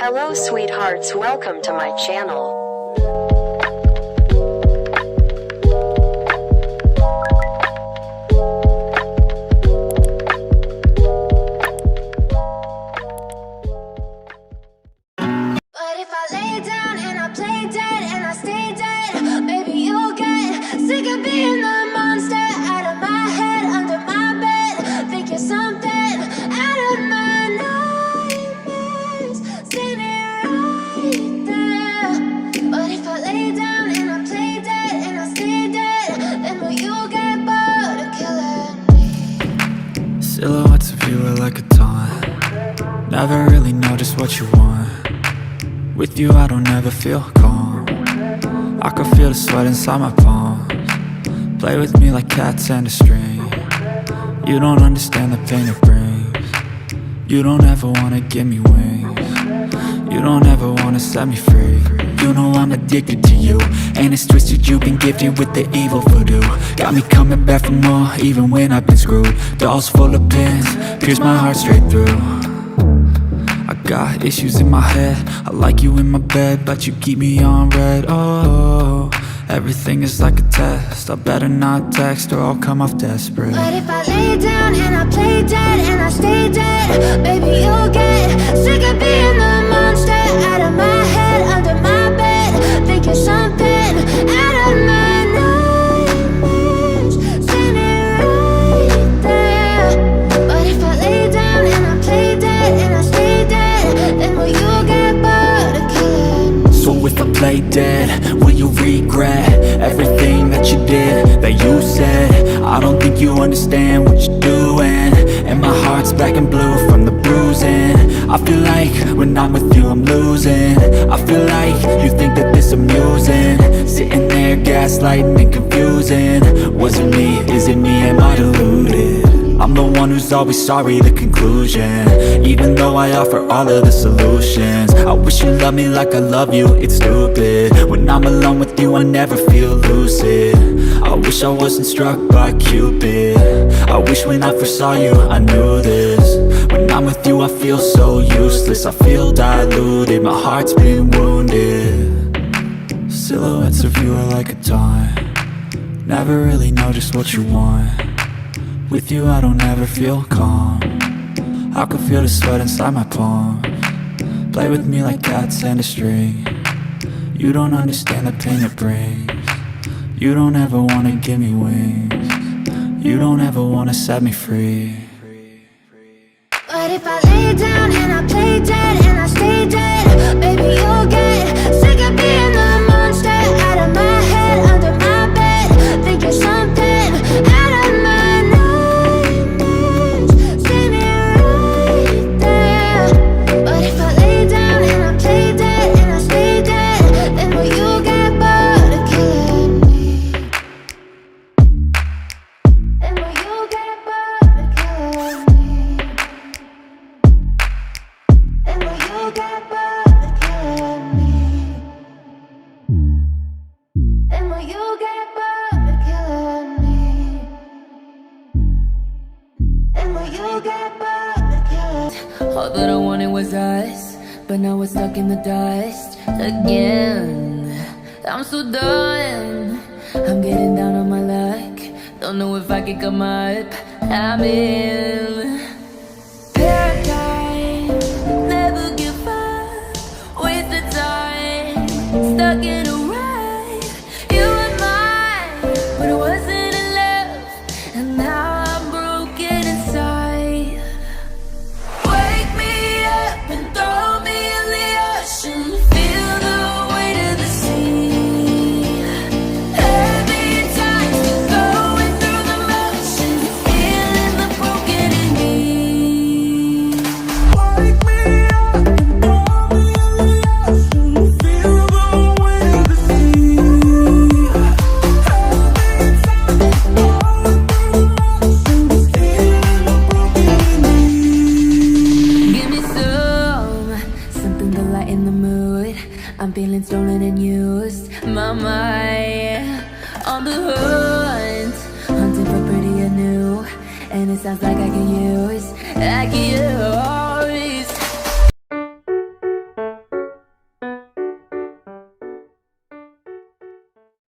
Hello sweethearts, welcome to my channel. But if I lay down and I play dead and I stay dead, baby, you'll get sick of being the monster out of my head, under my bed. Think you're something out of my nightmares, standing right there. But if I lay down and I play dead and I stay dead, then will you get bored of killing me? Silhouettes of you are like a taunt. Never really know just what you want. With you I don't ever feel calm. I can feel the sweat inside my palms. Play with me like cats and a string. You don't understand the pain it brings. You don't ever wanna give me wings. You don't ever wanna set me free. You know I'm addicted to you, and it's twisted, you've been gifted with the evil voodoo. Got me coming back for more, even when I've been screwed. Dolls full of pins, pierce my heart straight through. I got issues in my head, I like you in my bed, but you keep me on red. Oh, everything is like a test. I better not text or I'll come off desperate. But if I lay down and I play dead and I stay dead, baby, you'll get sick of being the monster out of my head, under my bed. Think you're something out of my nightmares, standing right there. But if I lay down and I play dead and I stay dead, then will you get bored of killing me? So if I play dead, will you regret everything that you did, that you said? I don't think you understand what you're doing, and my heart's black and blue from the bruising. I feel like when I'm with you I'm losing. I feel like you think that this amusing, sitting there gaslighting and confusing. Was it me? Is it me? Am I deluded? I'm the one who's always sorry, the conclusion, even though I offer all of the solutions. I wish you loved me like I love you, it's stupid. When I'm alone with you I never feel lucid. I wish I wasn't struck by Cupid. I wish when I first saw you I knew this. When I'm with you I feel so useless, I feel diluted, my heart's been wounded. Silhouettes of you are like a taunt. Never really know just what you want. With you I don't ever feel calm. I can feel the sweat inside my palms. Play with me like cats and a string. You don't understand the pain it brings. You don't ever wanna give me wings. You don't ever wanna set me free. But if I lay down and I play dead and I stay dead, baby, you'll get sick of being the monster out of my head, under my bed. Think you're something out of my nightmares, standing right there. But if I lay down and I play dead and I stay dead, then will you get bored of killing me? Then will you get bored of killing me? Then will you get bored of killing me? Then will you get bored of killing me? Then will you get bored of killing me? All that I wanted was us, but now we're stuck in the dust again. I'm so done. I'm getting down on my luck. Don't know if I can come up. I'm in paradise. Never give up. Waste the time. Stuck in a rut. You were mine, but it wasn't enough. And now I'm broken inside. Wake me up and throw me in the ocean. Feel the weight of the sea. Heavy times, we're going through the motions. Feeling the broken in me. Wake me up and throw me in the ocean. Feel the weight of the sea. Heavy times, going through the motions. Feeling the broken in me. Give me something to lighten the mood. I'm feeling stolen and used. My mind on the hunt, hunting for pretty and new. And it sounds like I can use